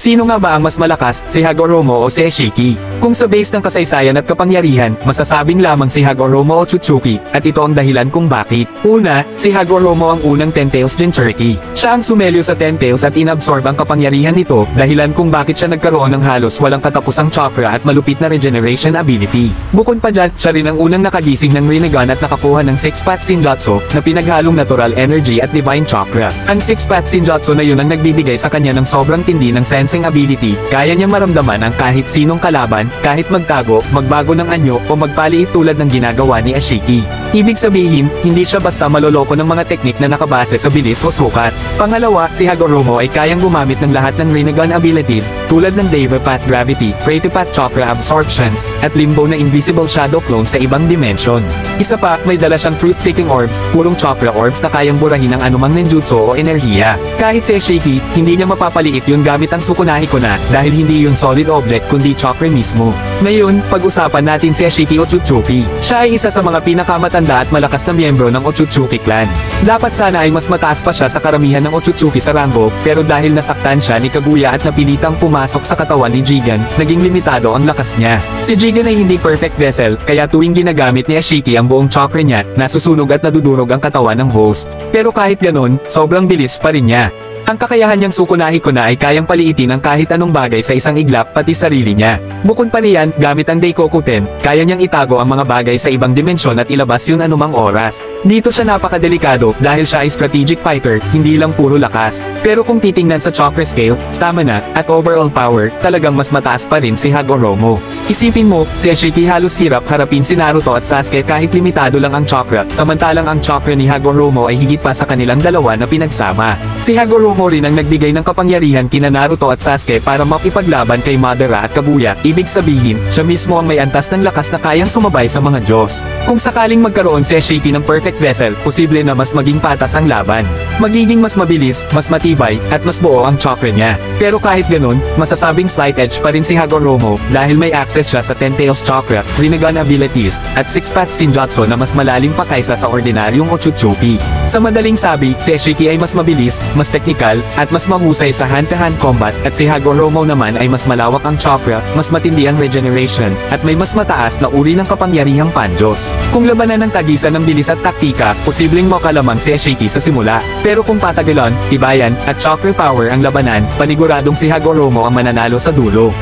Sino nga ba ang mas malakas, si Hagoromo o si Ishiki? Kung sa base ng kasaysayan at kapangyarihan, masasabing lamang si Hagoromo o Otsutsuki, at ito ang dahilan kung bakit. Una, si Hagoromo ang unang Ten Tails Jinchuriki. Siya ang sumelyo sa Ten Tails at inabsorb ang kapangyarihan nito, dahilan kung bakit siya nagkaroon ng halos walang katapusang chakra at malupit na regeneration ability. Bukod pa dyan, siya rin ang unang nakagising ng Rinnegan at nakakuha ng Six-Path Senjutsu, na pinaghalong natural energy at divine chakra. Ang Six-Path Senjutsu na yun ang nagbibigay sa kanya ng sobrang tindi ng sensing ability, kaya niya maramdaman ang kahit sinong kalaban, kahit magtago, magbago ng anyo, o magpaliit tulad ng ginagawa ni Ishiki. Ibig sabihin, hindi siya basta maloloko ng mga teknik na nakabase sa bilis o sukat. Pangalawa, si Hagoromo ay kayang gumamit ng lahat ng Rinnegan abilities, tulad ng Deva Path Gravity, Creative Path Chakra Absorptions, at Limbo na Invisible Shadow Clone sa ibang dimension. Isa pa, may dala siyang Truth-Seeking Orbs, purong chakra orbs na kayang burahin ang anumang ninjutsu o enerhiya. Kahit si Ishiki, hindi niya mapapaliit yun gamit ang Tsukunahi ko na, dahil hindi yun solid object kundi chakra mismo. Ngayon, pag-usapan natin si Ishiki Otsutsuki. Siya ay isa sa mga pinakamatanda at malakas na miyembro ng Otsutsuki clan. Dapat sana ay mas mataas pa siya sa karamihan ng Otsutsuki sa rango, pero dahil nasaktan siya ni Kaguya at napilitang pumasok sa katawan ni Jigen, naging limitado ang lakas niya. Si Jigen ay hindi perfect vessel, kaya tuwing ginagamit ni Ishiki ang buong chakra niya, nasusunog at nadudurog ang katawan ng host. Pero kahit ganun, sobrang bilis pa rin niya. Ang kakayahan niyang Tsukunahi ko na ay kayang paliitin ang kahit anong bagay sa isang iglap pati sarili niya. Bukod pa riyan, gamit ang Daikoku Ten, kaya niyang itago ang mga bagay sa ibang dimensyon at ilabas yun anumang oras. Dito siya napakadelikado dahil siya ay strategic fighter, hindi lang puro lakas. Pero kung titingnan sa chakra scale, stamina, at overall power, talagang mas mataas pa rin si Hagoromo. Isipin mo, si Ishiki halos hirap harapin si Naruto at Sasuke kahit limitado lang ang chakra, samantalang ang chakra ni Hagoromo ay higit pa sa kanilang dalawa na pinagsama. Si Hagoromo rin ang nagbigay ng kapangyarihan kina Naruto at Sasuke para makipaglaban kay Madara at Kaguya. Ibig sabihin, siya mismo ang may antas ng lakas na kayang sumabay sa mga Diyos. Kung sakaling magkaroon si Ishiki ng perfect vessel, posible na mas maging patas ang laban. Magiging mas mabilis, mas matibay, at mas buo ang chakra niya. Pero kahit ganun, masasabing slight edge pa rin si Hagoromo dahil may access siya sa Ten Tails Chakra, Rinnegan abilities, at Six-Path Senjutsu na mas malalim pa kaysa sa ordinaryong Otsutsuki. Sa madaling sabi, si Ishiki ay mas mabilis, mas teknikal, at mas mahusay sa hand-to-hand combat, at si Hagoromo naman ay mas malawak ang chakra, mas matindi ang regeneration, at may mas mataas na uri ng kapangyarihang panjos. Kung labanan ng tagisan ng bilis at taktika, posibleng makalamang si Ishiki sa simula. Pero kung patagalan, tibayan, at chakra power ang labanan, paniguradong si Hagoromo ang mananalo sa dulo.